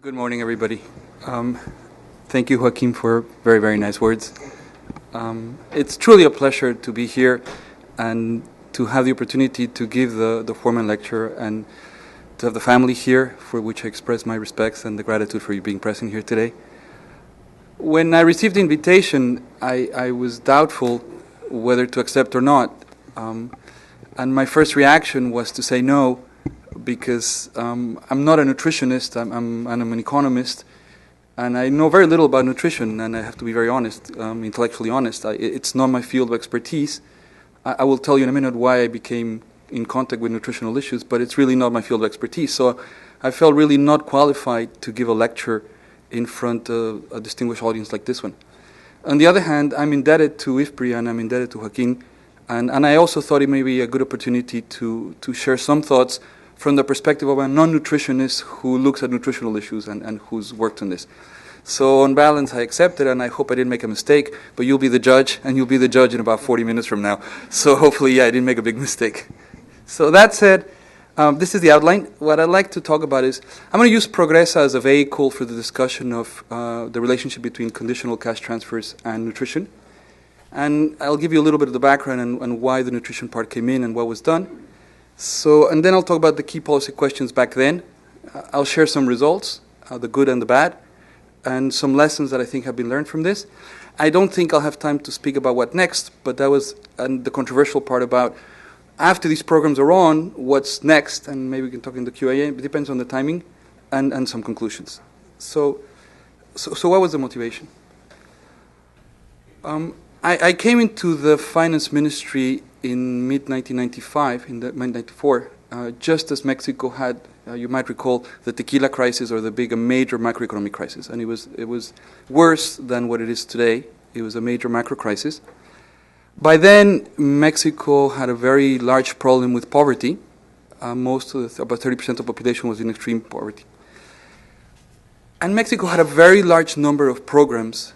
Good morning, everybody. Thank you, Joaquin, for very, very nice words. It's truly a pleasure to be here and to have the opportunity to give the Forman lecture and to have the family here, for which I express my respects and the gratitude for you being present here today. When I received the invitation, I was doubtful whether to accept or not. And my first reaction was to say no, because I'm not a nutritionist, I'm an economist, and I know very little about nutrition, and I have to be very honest, intellectually honest. It's not my field of expertise. I will tell you in a minute why I became in contact with nutritional issues, but it's really not my field of expertise. So I felt really not qualified to give a lecture in front of a distinguished audience like this one. On the other hand, I'm indebted to IFPRI and I'm indebted to Joaquin, and I also thought it may be a good opportunity to share some thoughts from the perspective of a non-nutritionist who looks at nutritional issues and who's worked on this. So on balance, I accepted, and I hope I didn't make a mistake, but you'll be the judge, and you'll be the judge in about 40 minutes from now. So hopefully, I didn't make a big mistake. So that said, this is the outline. What I'd like to talk about is, I'm going to use Progresa as a vehicle for the discussion of the relationship between conditional cash transfers and nutrition. And I'll give you a little bit of the background and why the nutrition part came in and what was done. So, and then I'll talk about the key policy questions back then. I'll share some results, the good and the bad, and some lessons that I think have been learned from this. I don't think I'll have time to speak about what next, but that was the controversial part about after these programs are on, what's next, and maybe we can talk in the Q&A, it depends on the timing, and some conclusions. So what was the motivation? I came into the finance ministry in mid-1995, in the mid-94, just as Mexico had, you might recall, the tequila crisis or the major macroeconomic crisis. And it was worse than what it is today. It was a major macro crisis. By then, Mexico had a very large problem with poverty. About 30% of the population was in extreme poverty. And Mexico had a very large number of programs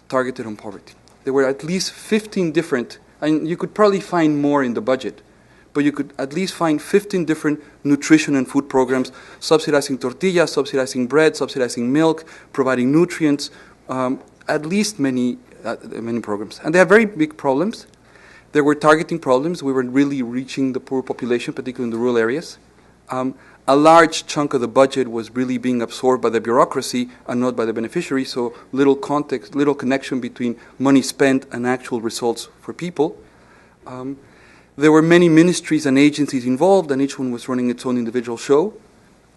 targeted on poverty. There were at least 15 different, and you could probably find more in the budget, but you could at least find 15 different nutrition and food programs, subsidizing tortillas, subsidizing bread, subsidizing milk, providing nutrients, at least many programs. And they had very big problems. There were targeting problems. We were really reaching the poor population, particularly in the rural areas. A large chunk of the budget was really being absorbed by the bureaucracy and not by the beneficiary, so little context, little connection between money spent and actual results for people. There were many ministries and agencies involved, and each one was running its own individual show.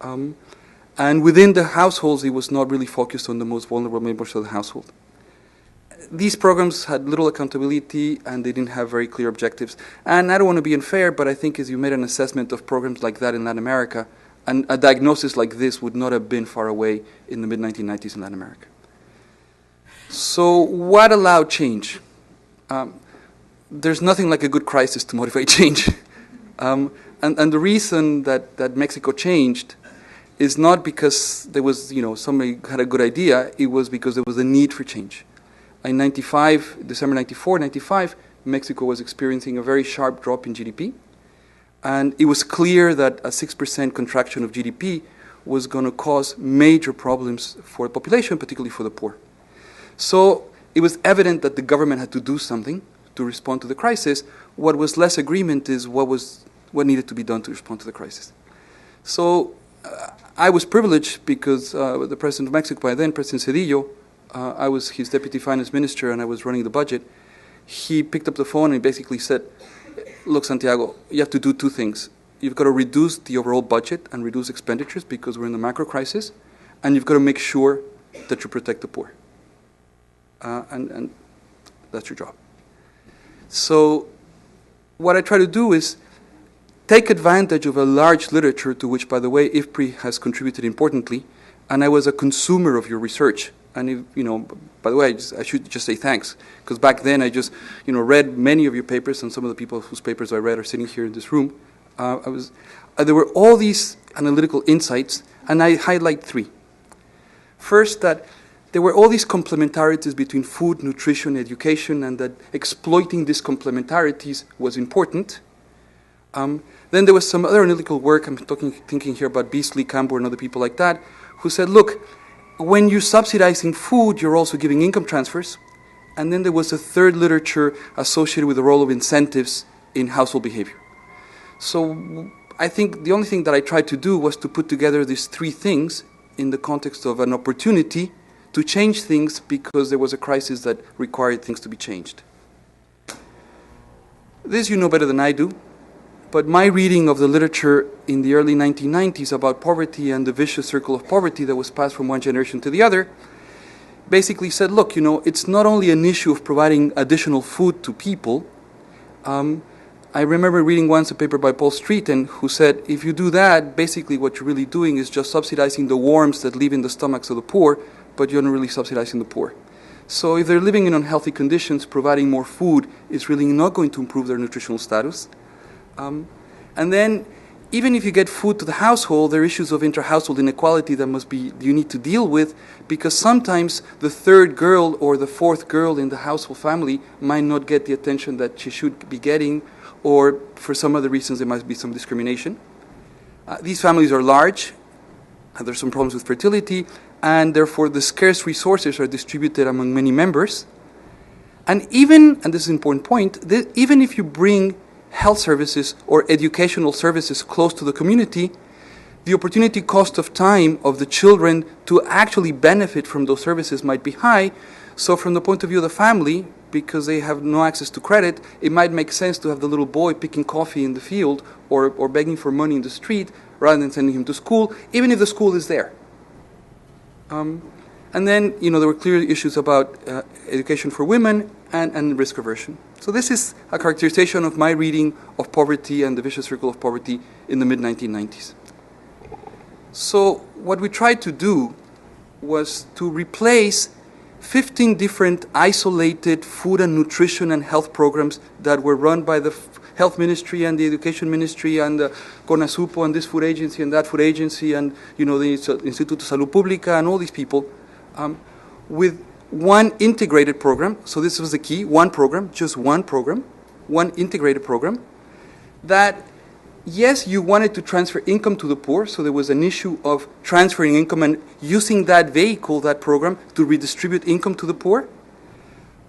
And within the households, it was not really focused on the most vulnerable members of the household. These programs had little accountability, and they didn't have very clear objectives. And I don't want to be unfair, but I think as you made an assessment of programs like that in Latin America, and a diagnosis like this would not have been far away in the mid-1990s in Latin America. So what allowed change? There's nothing like a good crisis to motivate change. And the reason that Mexico changed is not because there was, somebody had a good idea. It was because there was a need for change. In December 95, Mexico was experiencing a very sharp drop in GDP. And it was clear that a 6% contraction of GDP was going to cause major problems for the population, particularly for the poor. So it was evident that the government had to do something to respond to the crisis. What was less agreement is what needed to be done to respond to the crisis. So I was privileged because the president of Mexico by then, President Cedillo, I was his deputy finance minister and I was running the budget. He picked up the phone and basically said, look, Santiago, you have to do two things. You've got to reduce the overall budget and reduce expenditures because we're in the macro crisis, and you've got to make sure that you protect the poor. And that's your job. So what I try to do is take advantage of a large literature to which, by the way, IFPRI has contributed importantly, and I was a consumer of your research. And, by the way, I should just say thanks, because back then I just, read many of your papers, and some of the people whose papers I read are sitting here in this room. There were all these analytical insights, and I highlight three. First, that there were all these complementarities between food, nutrition, education, and that exploiting these complementarities was important. Then there was some other analytical work. I'm thinking here about Beasley, Campbell, and other people like that, who said, look, when you're subsidizing food, you're also giving income transfers. And then there was a third literature associated with the role of incentives in household behavior. So I think the only thing that I tried to do was to put together these three things in the context of an opportunity to change things because there was a crisis that required things to be changed. This you know better than I do, but my reading of the literature in the early 1990s about poverty and the vicious circle of poverty that was passed from one generation to the other basically said, look, it's not only an issue of providing additional food to people. I remember reading once a paper by Paul Streeton who said, if you do that, basically what you're really doing is just subsidizing the worms that live in the stomachs of the poor, but you're not really subsidizing the poor. So if they're living in unhealthy conditions, providing more food is really not going to improve their nutritional status. And then, even if you get food to the household, there are issues of inter-household inequality that you need to deal with, because sometimes the third girl or the fourth girl in the household family might not get the attention that she should be getting, or for some other reasons there might be some discrimination. These families are large, and there's some problems with fertility, and therefore the scarce resources are distributed among many members. And even, and this is an important point, even if you bring health services or educational services close to the community, the opportunity cost of time of the children to actually benefit from those services might be high. So from the point of view of the family, because they have no access to credit, it might make sense to have the little boy picking coffee in the field or begging for money in the street rather than sending him to school, even if the school is there. And then, there were clear issues about education for women and risk aversion. So this is a characterization of my reading of poverty and the vicious circle of poverty in the mid-1990s. So what we tried to do was to replace 15 different isolated food and nutrition and health programs that were run by the health ministry and the education ministry and the CONASUPO and this food agency and that food agency and the Instituto de Salud Pública and all these people, with one integrated program. So this was the key, one program, just one program, one integrated program, that yes, you wanted to transfer income to the poor, so there was an issue of transferring income and using that vehicle, that program, to redistribute income to the poor,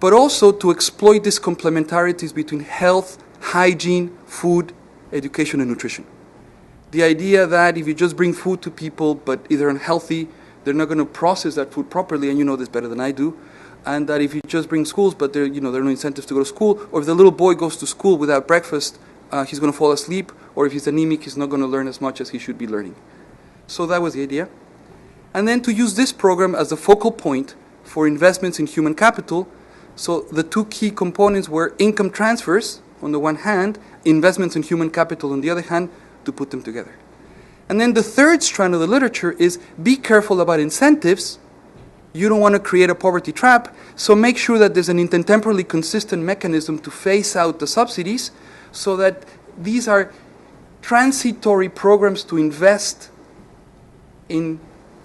but also to exploit these complementarities between health, hygiene, food, education, and nutrition. The idea that if you just bring food to people, but either unhealthy, they're not going to process that food properly, and you know this better than I do, and that if you just bring schools, but there are no incentives to go to school, or if the little boy goes to school without breakfast, he's going to fall asleep, or if he's anemic, he's not going to learn as much as he should be learning. So that was the idea. And then to use this program as the focal point for investments in human capital. So the two key components were income transfers on the one hand, investments in human capital on the other hand, to put them together. And then the third strand of the literature is be careful about incentives. You don't want to create a poverty trap, so make sure that there's an intertemporally consistent mechanism to phase out the subsidies so that these are transitory programs to invest in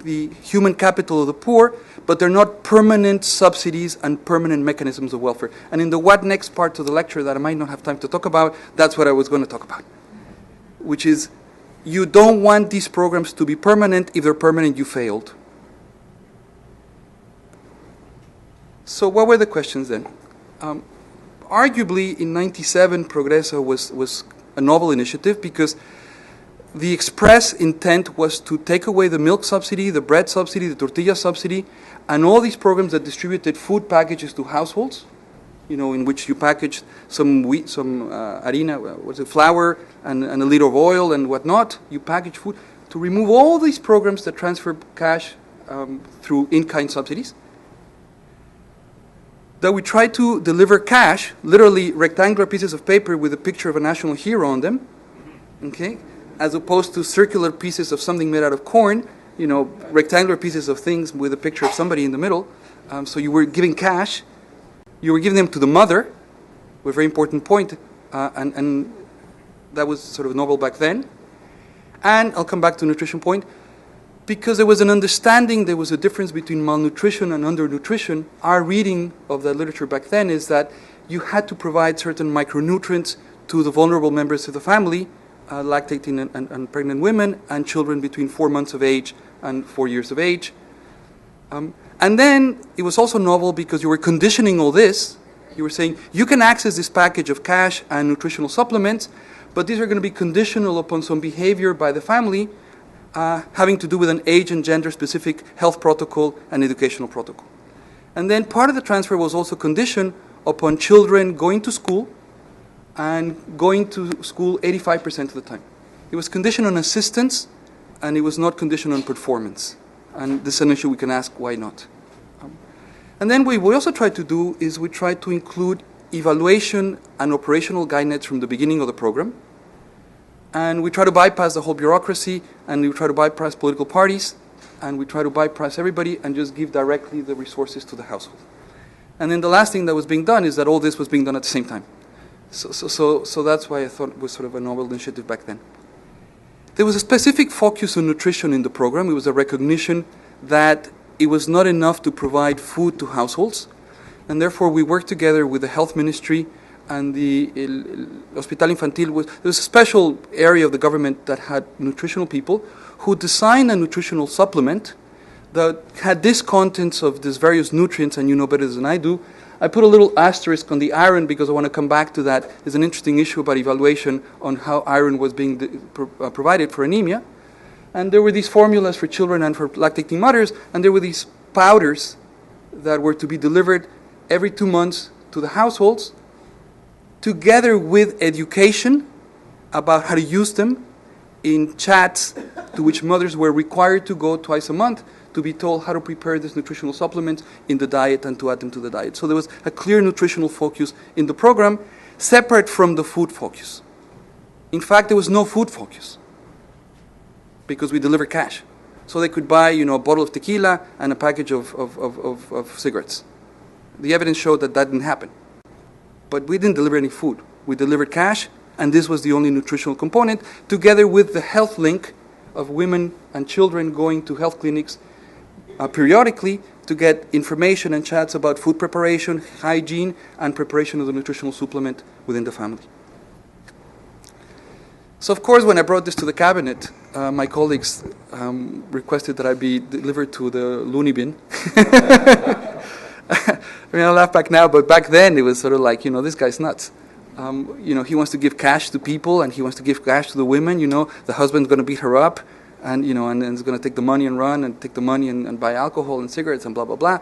the human capital of the poor, but they're not permanent subsidies and permanent mechanisms of welfare. And in the what next part of the lecture that I might not have time to talk about, that's what I was going to talk about, which is you don't want these programs to be permanent. If they're permanent, you failed. So what were the questions then? Arguably, in '97, Progreso was a novel initiative because the express intent was to take away the milk subsidy, the bread subsidy, the tortilla subsidy, and all these programs that distributed food packages to households, in which you packaged some wheat, some harina, flour, and a liter of oil and whatnot. You package food to remove all these programs that transfer cash through in-kind subsidies. That we try to deliver cash, literally rectangular pieces of paper with a picture of a national hero on them, okay, as opposed to circular pieces of something made out of corn, rectangular pieces of things with a picture of somebody in the middle. So you were giving cash, you were giving them to the mother, a very important point, and that was sort of novel back then. And I'll come back to nutrition point. Because there was an understanding, there was a difference between malnutrition and undernutrition. Our reading of the literature back then is that you had to provide certain micronutrients to the vulnerable members of the family, lactating and pregnant women, and children between 4 months of age and 4 years of age. And then it was also novel because you were conditioning all this. You were saying, you can access this package of cash and nutritional supplements, but these are going to be conditional upon some behavior by the family having to do with an age and gender-specific health protocol and educational protocol. And then part of the transfer was also conditioned upon children going to school and going to school 85% of the time. It was conditioned on assistance, and it was not conditioned on performance. And this is an issue we can ask, why not? And then what we also tried to do is we tried to include evaluation and operational guidance from the beginning of the program. And we try to bypass the whole bureaucracy, and we try to bypass political parties, and we try to bypass everybody and just give directly the resources to the household. And then the last thing that was being done is that all this was being done at the same time. So that's why I thought it was sort of a novel initiative back then. There was a specific focus on nutrition in the program. It was a recognition that it was not enough to provide food to households, and therefore we worked together with the health ministry and the Hospital Infantil. There was a special area of the government that had nutritional people who designed a nutritional supplement that had these contents of these various nutrients, and you know better than I do. I put a little asterisk on the iron because I want to come back to that. There's an interesting issue about evaluation on how iron was being provided for anemia. And there were these formulas for children and for lactating mothers, and there were these powders that were to be delivered every 2 months to the households, together with education about how to use them in chats to which mothers were required to go twice a month to be told how to prepare this nutritional supplement in the diet and to add them to the diet. So there was a clear nutritional focus in the program, separate from the food focus. In fact, there was no food focus because we delivered cash. So they could buy, a bottle of tequila and a package of cigarettes. The evidence showed that didn't happen. But we didn't deliver any food. We delivered cash, and this was the only nutritional component, together with the health link of women and children going to health clinics periodically to get information and chats about food preparation, hygiene, and preparation of the nutritional supplement within the family. So, of course, when I brought this to the cabinet, my colleagues requested that I be delivered to the loony bin. I mean, I laugh back now, but back then it was sort of like, this guy's nuts. He wants to give cash to people, and he wants to give cash to the women. The husband's going to beat her up, and and he's going to take the money and run, and take the money and buy alcohol and cigarettes and blah blah blah.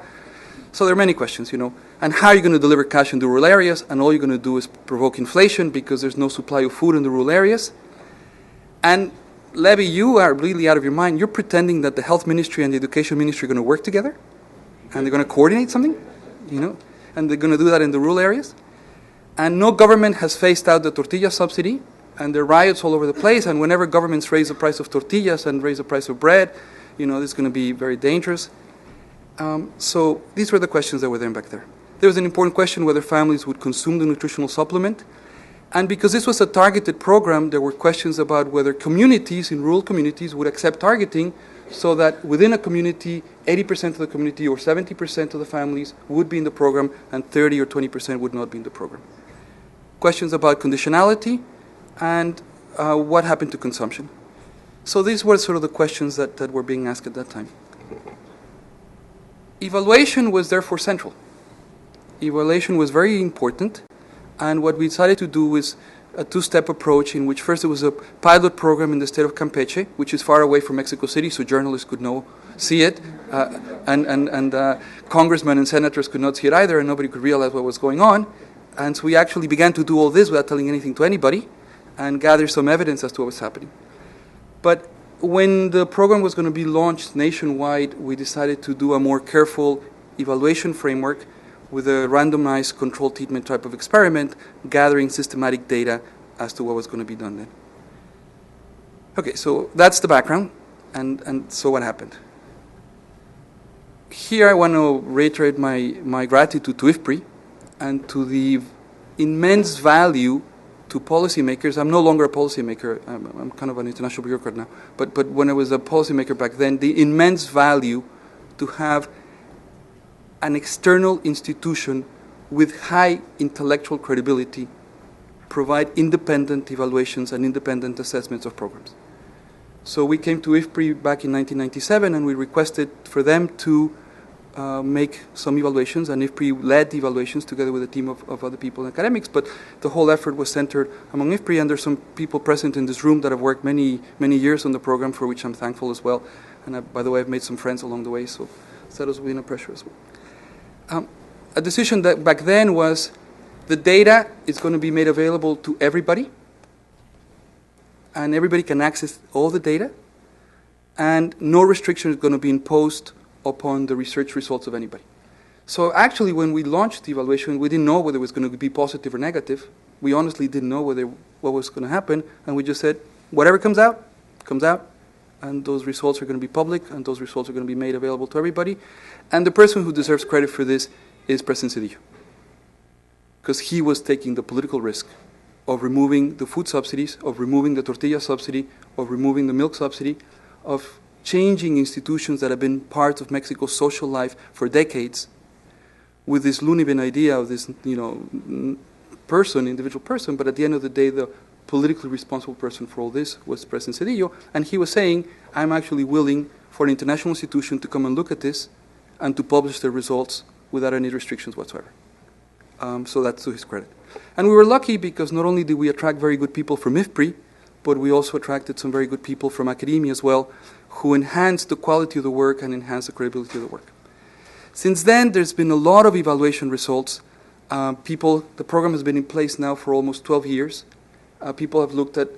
So there are many questions, And how are you going to deliver cash in the rural areas? And all you're going to do is provoke inflation because there's no supply of food in the rural areas. And Levy, you are really out of your mind. You're pretending that the health ministry and the education ministry are going to work together, and they're going to coordinate something, and they're going to do that in the rural areas. And no government has phased out the tortilla subsidy, and there are riots all over the place. And whenever governments raise the price of tortillas and raise the price of bread, this is going to be very dangerous. So these were the questions that were there back there. There was an important question whether families would consume the nutritional supplement. And because this was a targeted program, there were questions about whether communities, in rural communities, would accept targeting so that within a community, 80% of the community or 70% of the families would be in the program and 30 or 20% would not be in the program. Questions about conditionality and what happened to consumption. So these were sort of the questions that were being asked at that time. Evaluation was therefore central. Evaluation was very important. And what we decided to do was a two-step approach in which first there was a pilot program in the state of Campeche, which is far away from Mexico City, so journalists could see it, and congressmen and senators could not see it either, and nobody could realize what was going on. And so we actually began to do all this without telling anything to anybody and gather some evidence as to what was happening. But when the program was going to be launched nationwide, we decided to do a more careful evaluation framework with a randomized controlled treatment type of experiment, gathering systematic data as to what was going to be done then. Okay, so that's the background, and so what happened? Here I want to reiterate my gratitude to IFPRI and to the immense value to policymakers. I'm no longer a policymaker, I'm kind of an international bureaucrat now, but when I was a policymaker back then, the immense value to have an external institution with high intellectual credibility provide independent evaluations and independent assessments of programs. So we came to IFPRI back in 1997 and we requested for them to make some evaluations, and IFPRI led the evaluations together with a team of other people and academics, but the whole effort was centered among IFPRI, and there's some people present in this room that have worked many years on the program, for which I'm thankful as well. And by the way, I've made some friends along the way, so that has been a pressure as well. A decision that back then was the data is going to be made available to everybody, and everybody can access all the data, and no restriction is going to be imposed upon the research results of anybody. So actually, when we launched the evaluation, we didn't know whether it was going to be positive or negative. We honestly didn't know what was going to happen, and we just said, whatever comes out, and those results are going to be public, and those results are going to be made available to everybody. And the person who deserves credit for this is President Cedillo, because he was taking the political risk of removing the food subsidies, of removing the tortilla subsidy, of removing the milk subsidy, of changing institutions that have been part of Mexico's social life for decades, with this loony bin idea of this, individual person, but at the end of the day, the politically responsible person for all this was President Cedillo, and he was saying, I'm actually willing for an international institution to come and look at this and to publish their results without any restrictions whatsoever. So that's to his credit. And we were lucky because not only did we attract very good people from IFPRI, but we also attracted some very good people from academia as well, who enhanced the quality of the work and enhanced the credibility of the work. Since then, there's been a lot of evaluation results. The program has been in place now for almost 12 years. People have looked at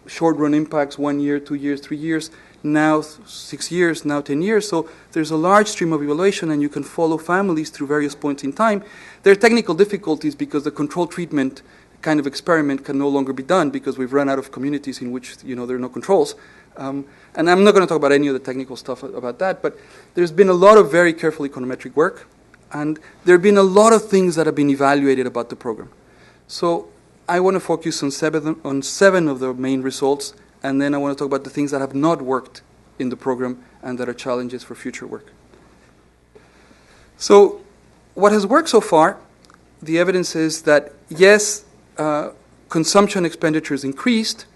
short-run impacts, 1 year, 2 years, 3 years, now 6 years, now 10 years. So there's a large stream of evaluation, and you can follow families through various points in time. There are technical difficulties because the control treatment kind of experiment can no longer be done because we've run out of communities in which there are no controls. And I'm not going to talk about any of the technical stuff about that, but there's been a lot of very careful econometric work, and there have been a lot of things that have been evaluated about the program. So I want to focus on seven of the main results, and then I want to talk about the things that have not worked in the program and that are challenges for future work. So what has worked so far, the evidence is that, yes, consumption expenditures increased,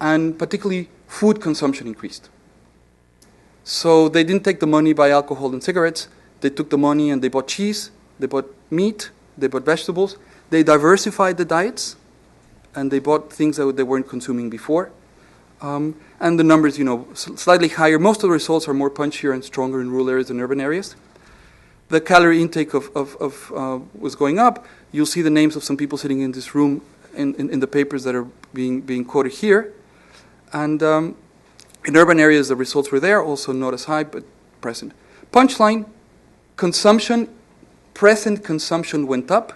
and particularly food consumption increased. So they didn't take the money by alcohol and cigarettes. They took the money and they bought cheese, they bought meat, they bought vegetables. They diversified the diets, and they bought things that they weren't consuming before. And the numbers, slightly higher. Most of the results are more punchier and stronger in rural areas than urban areas. The calorie intake was going up. You'll see the names of some people sitting in this room in the papers that are being quoted here. And in urban areas, the results were there, also not as high, but present. Punchline, present consumption went up.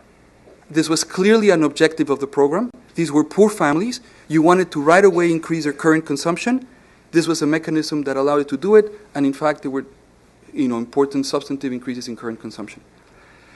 This was clearly an objective of the program. These were poor families. You wanted to right away increase their current consumption. This was a mechanism that allowed it to do it, and in fact, there were important substantive increases in current consumption.